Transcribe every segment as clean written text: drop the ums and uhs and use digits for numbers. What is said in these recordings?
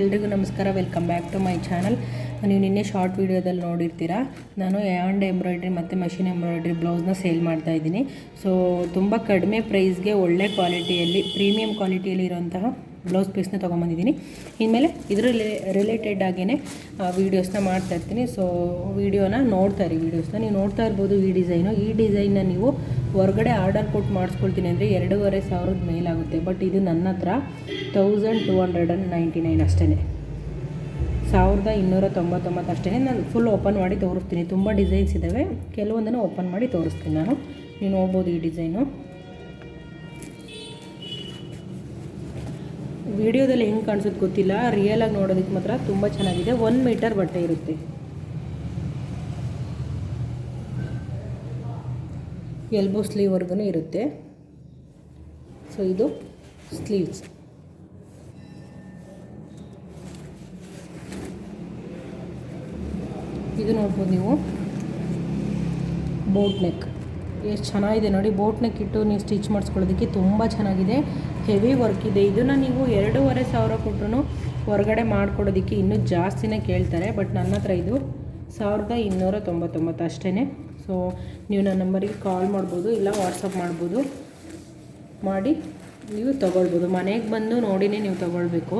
ಎಲ್ರಿಗೂ ನಮಸ್ಕಾರ, welcome back to my channel. ನೀವು ನಿನ್ನೆ ಶಾರ್ಟ್ ವೀಡಿಯೋದಲ್ಲಿ ನೋಡಿರ್ತೀರಾ, ನಾನು ಹ್ಯಾಂಡ್ ಎಂಬ್ರಾಯ್ಡ್ರಿ ಮತ್ತು ಮಷಿನ್ ಎಂಬ್ರಾಯ್ಡ್ರಿ ಬ್ಲೌಸ್ನ ಸೇಲ್ ಮಾಡ್ತಾ ಇದ್ದೀನಿ. ಸೊ ತುಂಬ ಕಡಿಮೆ ಪ್ರೈಸ್ಗೆ ಒಳ್ಳೆ ಕ್ವಾಲಿಟಿಯಲ್ಲಿ, ಪ್ರೀಮಿಯಂ ಕ್ವಾಲಿಟಿಯಲ್ಲಿ ಇರೋಂತಹ ಬ್ಲೌಸ್ ಪೀಸ್ನ ತೊಗೊಂಬಂದಿದ್ದೀನಿ. ಇನ್ಮೇಲೆ ಇದರ ರಿಲೇಟೆಡ್ ಆಗಿಯೇ ವೀಡಿಯೋಸ್ನ ಮಾಡ್ತಾಯಿರ್ತೀನಿ. ಸೊ ವೀಡಿಯೋನ ನೋಡ್ತಾ ಇರಿ. ವೀಡಿಯೋಸ್ನ ನೀವು ನೋಡ್ತಾ ಇರ್ಬೋದು. ಈ ಡಿಸೈನ್ನ ನೀವು ಹೊರಗಡೆ ಆರ್ಡರ್ ಕೊಟ್ಟು ಮಾಡಿಸ್ಕೊಳ್ತೀನಿ ಅಂದರೆ 2500 ಮೇಲಾಗುತ್ತೆ. ಬಟ್ ಇದು ನನ್ನ ಹತ್ರ 1299 ಅಷ್ಟೇ, 1299 ಅಷ್ಟೇ. ನಾನು ಫುಲ್ ಓಪನ್ ಮಾಡಿ ತೋರಿಸ್ತೀನಿ. ತುಂಬ ಡಿಸೈನ್ಸ್ ಇದ್ದಾವೆ, ಕೆಲವೊಂದನ್ನು ಓಪನ್ ಮಾಡಿ ತೋರಿಸ್ತೀನಿ ನಾನು. ನೀವು ನೋಡ್ಬೋದು ಈ ಡಿಸೈನು. ವಿಡಿಯೋದಲ್ಲಿ ಹೆಂಗೆ ಕಾಣಿಸೋದು ಗೊತ್ತಿಲ್ಲ, ರಿಯಲಾಗಿ ನೋಡೋದಕ್ಕೆ ಮಾತ್ರ ತುಂಬ ಚೆನ್ನಾಗಿದೆ. 1 ಮೀಟರ್ ಬಟ್ಟೆ ಇರುತ್ತೆ. ಎಲ್ಬೋ ಸ್ಲೀವ್ವರೆಗೂ ಇರುತ್ತೆ. ಸೊ ಇದು ಸ್ಲೀವ್ಸ್. ಇದು ನೋಡ್ಬೋದು ನೀವು, ಬೋಟ್ ನೆಕ್ ಎಷ್ಟು ಚೆನ್ನಾಗಿದೆ ನೋಡಿ. ಬೋಟ್ ನೆಕ್ ಇಟ್ಟು ನೀವು ಸ್ಟಿಚ್ ಮಾಡಿಸ್ಕೊಳ್ಳೋದಕ್ಕೆ ತುಂಬ ಚೆನ್ನಾಗಿದೆ. ಹೆವಿ ವರ್ಕ್ ಇದೆ. ಇದನ್ನು ನೀವು 2500 ಕೊಟ್ಟರು ಹೊರಗಡೆ ಮಾಡಿಕೊಡೋದಕ್ಕೆ ಇನ್ನೂ ಜಾಸ್ತಿನೇ ಕೇಳ್ತಾರೆ. ಬಟ್ ನನ್ನ ಹತ್ರ ಇದು 1299 ಅಷ್ಟೇ. ಸೊ ನೀವು ನನ್ನ ನಂಬರಿಗೆ ಕಾಲ್ ಮಾಡ್ಬೋದು, ಇಲ್ಲ ವಾಟ್ಸಪ್ ಮಾಡ್ಬೋದು, ಮಾಡಿ ನೀವು ತೊಗೊಳ್ಬೋದು. ಮನೆಗೆ ಬಂದು ನೋಡಿನೇ ನೀವು ತೊಗೊಳ್ಬೇಕು.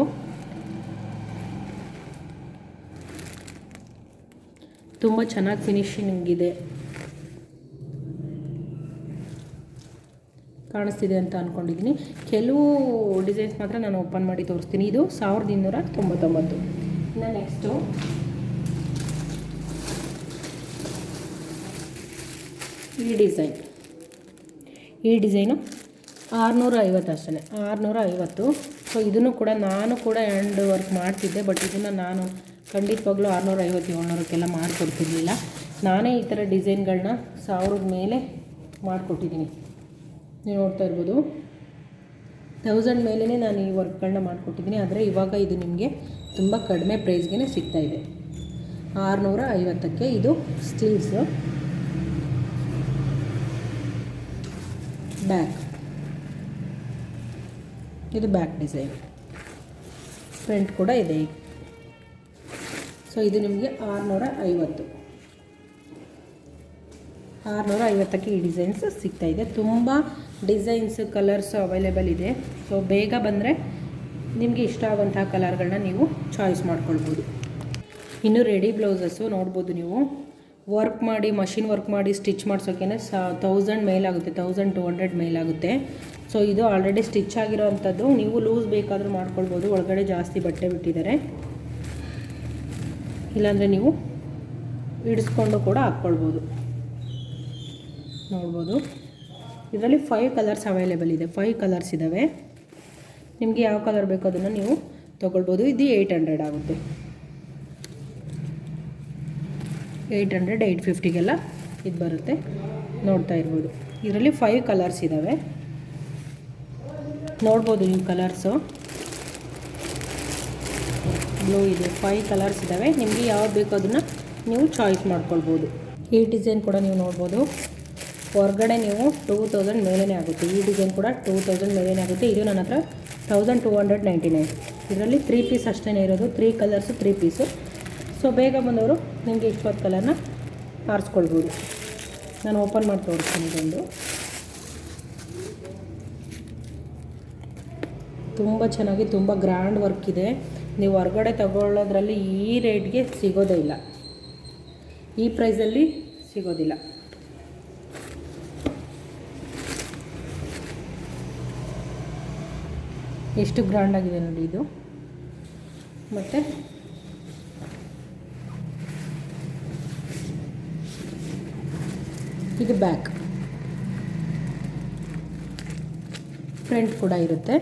ತುಂಬ ಚೆನ್ನಾಗಿ ಫಿನಿಶಿಂಗ್ ಇದೆ. ಕಾಣಿಸ್ತಿದೆ ಅಂತ ಅಂದ್ಕೊಂಡಿದ್ದೀನಿ. ಕೆಲವು ಡಿಸೈನ್ಸ್ ಮಾತ್ರ ನಾನು ಓಪನ್ ಮಾಡಿ ತೋರಿಸ್ತೀನಿ. ಇದು 1299. ಇನ್ನು ನೆಕ್ಸ್ಟು ಈ ಡಿಸೈನು 650 ಅಷ್ಟೇ, 650. ಸೊ ಇದನ್ನು ಕೂಡ ನಾನು ಕೂಡ ಹ್ಯಾಂಡ್ ವರ್ಕ್ ಮಾಡ್ತಿದ್ದೆ. ಬಟ್ ಇದನ್ನು ನಾನು ಖಂಡಿತವಾಗ್ಲೂ 650, 700ಕ್ಕೆಲ್ಲ ಮಾಡಿಕೊಡ್ತಿರ್ಲಿಲ್ಲ. ನಾನೇ ಈ ಥರ ಡಿಸೈನ್ಗಳನ್ನ 1000 ಮೇಲೆ ಮಾಡಿಕೊಟ್ಟಿದ್ದೀನಿ. ನೀವು ನೋಡ್ತಾ ಇರ್ಬೋದು, 1000 ಮೇಲೇ ನಾನು ಈ ವರ್ಕ್ಗಳನ್ನ ಮಾಡಿಕೊಟ್ಟಿದ್ದೀನಿ. ಆದರೆ ಇವಾಗ ಇದು ನಿಮಗೆ ತುಂಬ ಕಡಿಮೆ ಪ್ರೈಸ್ಗೆ ಸಿಗ್ತಾಯಿದೆ. 650ಕ್ಕೆ ಇದು ಸ್ಲೀವ್ಸು. ಬ್ಯಾಕ್, ಇದು ಬ್ಯಾಕ್ ಡಿಸೈನ್. ಫ್ರಂಟ್ ಕೂಡ ಇದೆ. ಸೊ ಇದು ನಿಮಗೆ 650ಕ್ಕೆ ಈ ಡಿಸೈನ್ಸ್ ಸಿಗ್ತಾಯಿದೆ. ತುಂಬ ಡಿಸೈನ್ಸ್, ಕಲರ್ಸ್ ಅವೈಲೇಬಲ್ ಇದೆ. ಸೊ ಬೇಗ ಬಂದರೆ ನಿಮಗೆ ಇಷ್ಟ ಆಗುವಂತಹ ಕಲರ್ಗಳನ್ನ ನೀವು ಚಾಯ್ಸ್ ಮಾಡ್ಕೊಳ್ಬೋದು. ಇನ್ನು ರೆಡಿ ಬ್ಲೌಸಸ್ಸು ನೋಡ್ಬೋದು ನೀವು. ವರ್ಕ್ ಮಾಡಿ, ಮಷಿನ್ ವರ್ಕ್ ಮಾಡಿ ಸ್ಟಿಚ್ ಮಾಡಿಸೋಕೆ 1000 ಮೇಲಾಗುತ್ತೆ, 1200 ಮೇಲಾಗುತ್ತೆ. ಸೊ ಇದು ಆಲ್ರೆಡಿ ಸ್ಟಿಚ್ ಆಗಿರೋ ಅಂಥದ್ದು. ನೀವು ಲೂಸ್ ಬೇಕಾದರೂ ಮಾಡ್ಕೊಳ್ಬೋದು. ಒಳಗಡೆ ಜಾಸ್ತಿ ಬಟ್ಟೆ ಬಿಟ್ಟಿದ್ದಾರೆ, ಇಲ್ಲಾಂದರೆ ನೀವು ಇಡಿಸ್ಕೊಂಡು ಕೂಡ ಹಾಕ್ಕೊಳ್ಬೋದು. ನೋಡ್ಬೋದು, ಇದರಲ್ಲಿ 5 ಕಲರ್ಸ್ ಅವೈಲೇಬಲ್ ಇದೆ. 5 ಕಲರ್ಸ್ ಇದ್ದಾವೆ. ನಿಮಗೆ ಯಾವ ಕಲರ್ ಬೇಕೋ ಅದನ್ನು ನೀವು ತೊಗೊಳ್ಬೋದು. ಇದು 800 ಆಗುತ್ತೆ. 800, 850ಗೆಲ್ಲ ಇದು ಬರುತ್ತೆ. ನೋಡ್ತಾ ಇರ್ಬೋದು, ಇದರಲ್ಲಿ 5 ಕಲರ್ಸ್ ಇದ್ದಾವೆ. ನೋಡ್ಬೋದು ನೀವು ಕಲರ್ಸು. ಬ್ಲೂ ಇದೆ, 5 ಕಲರ್ಸ್ ಇದ್ದಾವೆ. ನಿಮಗೆ ಯಾವ್ದು ಬೇಕೋ ಅದನ್ನು ನೀವು ಚಾಯ್ಸ್ ಮಾಡ್ಕೊಳ್ಬೋದು. ಈ ಡಿಸೈನ್ ಕೂಡ ನೀವು ನೋಡ್ಬೋದು. ಹೊರಗಡೆ ನೀವು 2000 ಮೇಲೇ ಆಗುತ್ತೆ. ಈ ಡಿಸೈನ್ ಕೂಡ 2000 ಮೇಲೇ ಆಗುತ್ತೆ. ಇದು ನನ್ನ ಹತ್ರ 1299. ಇದರಲ್ಲಿ 3 ಪೀಸ್ ಅಷ್ಟೇ ಇರೋದು. 3 ಕಲರ್ಸು, 3 ಪೀಸು. ಸೊ ಬೇಗ ಬಂದವರು ನಿಮಗೆ ಇಷ್ಟವಾದ ಕಲರ್ನ ಆರಿಸ್ಕೊಳ್ಬೋದು. ನಾನು ಓಪನ್ ಮಾಡಿ ತೋರಿಸ್ತೀನಿ. ಇದೊಂದು ತುಂಬ ಚೆನ್ನಾಗಿ, ತುಂಬ ಗ್ರ್ಯಾಂಡ್ ವರ್ಕ್ ಇದೆ. ನೀವು ಹೊರಗಡೆ ತಗೊಳ್ಳೋದ್ರಲ್ಲಿ ಈ ರೇಟ್ಗೆ ಸಿಗೋದೇ ಇಲ್ಲ, ಈ ಪ್ರೈಸಲ್ಲಿ ಸಿಗೋದಿಲ್ಲ. ಎಷ್ಟು ಗ್ರ್ಯಾಂಡಾಗಿದೆ ನೋಡಿ ಇದು. ಮತ್ತು ಇದು ಬ್ಯಾಕ್, ಫ್ರಂಟ್ ಕೂಡ ಇರುತ್ತೆ.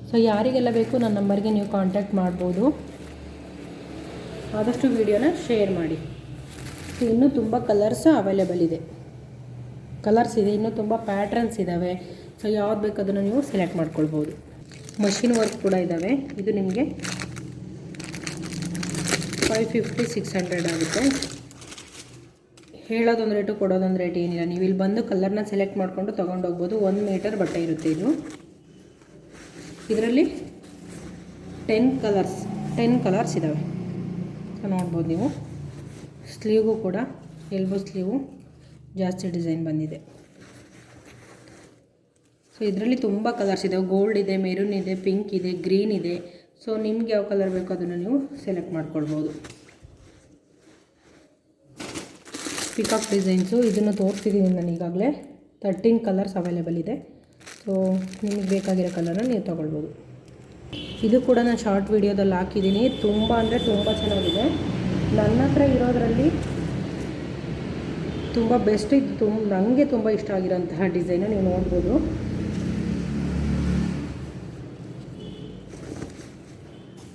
ಸೊ ಯಾರಿಗೆಲ್ಲ ಬೇಕು ನನ್ನ ನಂಬರ್ಗೆ ನೀವು ಕಾಂಟ್ಯಾಕ್ಟ್ ಮಾಡ್ಬೋದು. ಆದಷ್ಟು ವಿಡಿಯೋನ ಶೇರ್ ಮಾಡಿ. ಇನ್ನೂ ತುಂಬ ಕಲರ್ಸ್ ಅವೈಲೇಬಲ್ ಇದೆ. ಇನ್ನೂ ತುಂಬ ಪ್ಯಾಟ್ರನ್ಸ್ ಇದ್ದಾವೆ. ಸೊ ಯಾವ್ದು ಬೇಕು ಅದನ್ನು ನೀವು ಸೆಲೆಕ್ಟ್ ಮಾಡ್ಕೊಳ್ಬೋದು. ಮಷಿನ್ ವರ್ಕ್ ಕೂಡ ಇದ್ದಾವೆ. ಇದು ನಿಮಗೆ 550, 600 ಆಗುತ್ತೆ. ಹೇಳೋದೊಂದು ರೇಟು ಕೊಡೋದೊಂದು ರೇಟ್ ಏನಿಲ್ಲ. ನೀವು ಇಲ್ಲಿ ಬಂದು ಕಲರ್ನ ಸೆಲೆಕ್ಟ್ ಮಾಡಿಕೊಂಡು ತೊಗೊಂಡೋಗ್ಬೋದು. 1 ಮೀಟರ್ ಬಟ್ಟೆ ಇರುತ್ತೆ ಇದು. ಇದರಲ್ಲಿ 10 ಕಲರ್ಸ್ ಇದ್ದಾವೆ. ಸೊ ನೋಡ್ಬೋದು ನೀವು. ಸ್ಲೀವ್ಗೂ ಕೂಡ ಎಲ್ಬೋ ಸ್ಲೀವು ಜಾಸ್ತಿ ಡಿಸೈನ್ ಬಂದಿದೆ. ಸೊ ಇದರಲ್ಲಿ ತುಂಬ ಕಲರ್ಸ್ ಇದೆ. ಗೋಲ್ಡ್ ಇದೆ, ಮೆರೂನ್ ಇದೆ, ಪಿಂಕ್ ಇದೆ, ಗ್ರೀನ್ ಇದೆ. ಸೊ ನಿಮ್ಗೆ ಯಾವ ಕಲರ್ ಬೇಕೋ ಅದನ್ನು ನೀವು ಸೆಲೆಕ್ಟ್ ಮಾಡ್ಕೊಳ್ಬೋದು. ಪಿಕಾಕ್ ಡಿಸೈನ್ಸು ಇದನ್ನು ತೋರಿಸಿದ್ದೀನಿ ನಾನು ಈಗಾಗಲೇ. 13 ಕಲರ್ಸ್ ಅವೈಲೇಬಲ್ ಇದೆ. ಸೊ ನಿಮಗೆ ಬೇಕಾಗಿರೋ ಕಲರ್ನ ನೀವು ತೊಗೊಳ್ಬೋದು. ಇದು ಕೂಡ ನಾನು ಶಾರ್ಟ್ ವಿಡಿಯೋದಲ್ಲಿ ಹಾಕಿದ್ದೀನಿ. ತುಂಬ ಅಂದರೆ ತುಂಬ ಚೆನ್ನಾಗಿದೆ. ನನ್ನ ಹತ್ರ ಇರೋದರಲ್ಲಿ ತುಂಬ ಬೆಸ್ಟ್ ಇದು. ನನಗೆ ತುಂಬ ಇಷ್ಟ ಆಗಿರೋಂತಹ ಡಿಸೈನು ನೀವು ನೋಡ್ಬೋದು.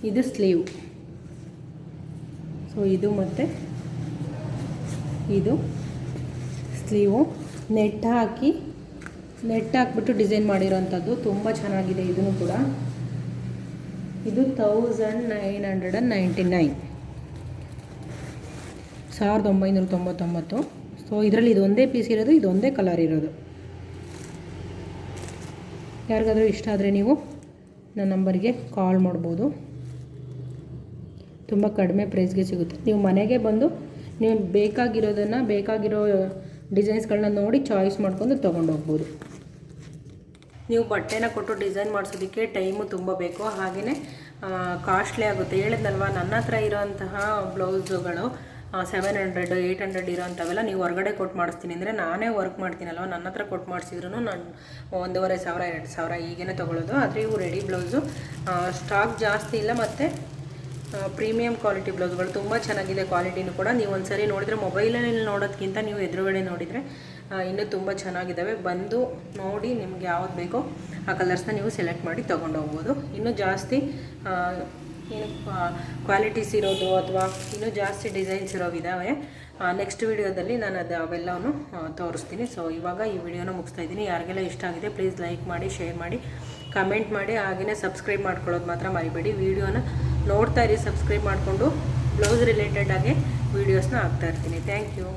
ಇದು ಸ್ಲೀವ್. ಸೊ ಇದು ಮತ್ತು ಇದು ಸ್ಲೀವು ನೆಟ್ ಹಾಕಿಬಿಟ್ಟು ಡಿಸೈನ್ ಮಾಡಿರೋಂಥದ್ದು. ತುಂಬ ಚೆನ್ನಾಗಿದೆ ಇದನ್ನು ಕೂಡ. ಇದು 1999 1999. ಸೊ ಇದರಲ್ಲಿ ಇದೊಂದೇ ಪೀಸ್ ಇರೋದು, ಇದೊಂದೇ ಕಲರ್ ಇರೋದು. ಯಾರಿಗಾದರೂ ಇಷ್ಟ ಆದರೆ ನೀವು ನನ್ನ ನಂಬರ್ಗೆ ಕಾಲ್ ಮಾಡ್ಬೋದು. ತುಂಬ ಕಡಿಮೆ ಪ್ರೈಸ್ಗೆ ಸಿಗುತ್ತೆ. ನೀವು ಮನೆಗೆ ಬಂದು ನೀವು ಬೇಕಾಗಿರೋ ಡಿಸೈನ್ಸ್ಗಳನ್ನ ನೋಡಿ ಚಾಯ್ಸ್ ಮಾಡ್ಕೊಂಡು ತೊಗೊಂಡೋಗ್ಬೋದು. ನೀವು ಬಟ್ಟೆನ ಕೊಟ್ಟು ಡಿಸೈನ್ ಮಾಡಿಸೋದಕ್ಕೆ ಟೈಮು ತುಂಬ ಬೇಕು, ಹಾಗೆಯೇ ಕಾಸ್ಟ್ಲಿ ಆಗುತ್ತೆ. ಹೇಳಿದ್ನಲ್ವ, ನನ್ನ ಹತ್ರ ಇರೋಂತಹ ಬ್ಲೌಸುಗಳು 700 800 ಇರೋಂಥವೆಲ್ಲ ನೀವು ಹೊರಗಡೆ ಕೊಟ್ಟು ಮಾಡಿಸ್ತೀನಿ ಅಂದರೆ ನಾನೇ ವರ್ಕ್ ಮಾಡ್ತೀನಲ್ವ, ನನ್ನ ಹತ್ರ ಕೊಟ್ಟು ಮಾಡಿಸಿದ್ರು ನಾನು 1500 2000 ಹೀಗೇ ತೊಗೊಳ್ಳೋದು. ಆದರೆ ಇವು ರೆಡಿ ಬ್ಲೌಸು ಸ್ಟಾಕ್ ಜಾಸ್ತಿ ಇಲ್ಲ, ಮತ್ತು ಪ್ರೀಮಿಯಂ ಕ್ವಾಲಿಟಿ ಬ್ಲೌಸ್ಗಳು ತುಂಬ ಚೆನ್ನಾಗಿದೆ. ಕ್ವಾಲಿಟಿನೂ ಕೂಡ ನೀವು ಒಂದು ಸರಿ ನೋಡಿದರೆ, ಮೊಬೈಲಲ್ಲಿ ನೋಡೋದಕ್ಕಿಂತ ನೀವು ಎದುರುಗಡೆ ನೋಡಿದರೆ ಇನ್ನೂ ತುಂಬ ಚೆನ್ನಾಗಿದ್ದಾವೆ. ಬಂದು ನೋಡಿ ನಿಮ್ಗೆ ಯಾವ್ದು ಬೇಕೋ ಆ ಕಲರ್ಸ್ನ ನೀವು ಸೆಲೆಕ್ಟ್ ಮಾಡಿ ತೊಗೊಂಡೋಗ್ಬೋದು. ಇನ್ನೂ ಜಾಸ್ತಿ ಏನು ಕ್ವಾಲಿಟೀಸ್ ಇರೋದು ಅಥವಾ ಇನ್ನೂ ಜಾಸ್ತಿ ಡಿಸೈನ್ಸ್ ಇರೋವಿದ್ದಾವೆ. ನೆಕ್ಸ್ಟ್ ವಿಡಿಯೋದಲ್ಲಿ ನಾನು ಅವೆಲ್ಲವೂ ತೋರಿಸ್ತೀನಿ. ಸೊ ಇವಾಗ ಈ ವಿಡಿಯೋನ ಮುಗಿಸ್ತಾ ಇದ್ದೀನಿ. ಯಾರಿಗೆಲ್ಲ ಇಷ್ಟ ಆಗಿದೆ ಪ್ಲೀಸ್ ಲೈಕ್ ಮಾಡಿ, ಶೇರ್ ಮಾಡಿ, ಕಮೆಂಟ್ ಮಾಡಿ, ಹಾಗೆಯೇ ಸಬ್ಸ್ಕ್ರೈಬ್ ಮಾಡ್ಕೊಳ್ಳೋದು ಮಾತ್ರ ಮರಿಬೇಡಿ. ವಿಡಿಯೋನ ನೋಡ್ತಾ ಇರಿ, ಸಬ್ಸ್ಕ್ರೈಬ್ ಮಾಡಿಕೊಂಡು ಬ್ಲೌಸ್ ರಿಲೇಟೆಡ್ ಆಗಿ ವೀಡಿಯೋಸ್ನ ಹಾಕ್ತಾ ಇರ್ತೀನಿ. Thank you.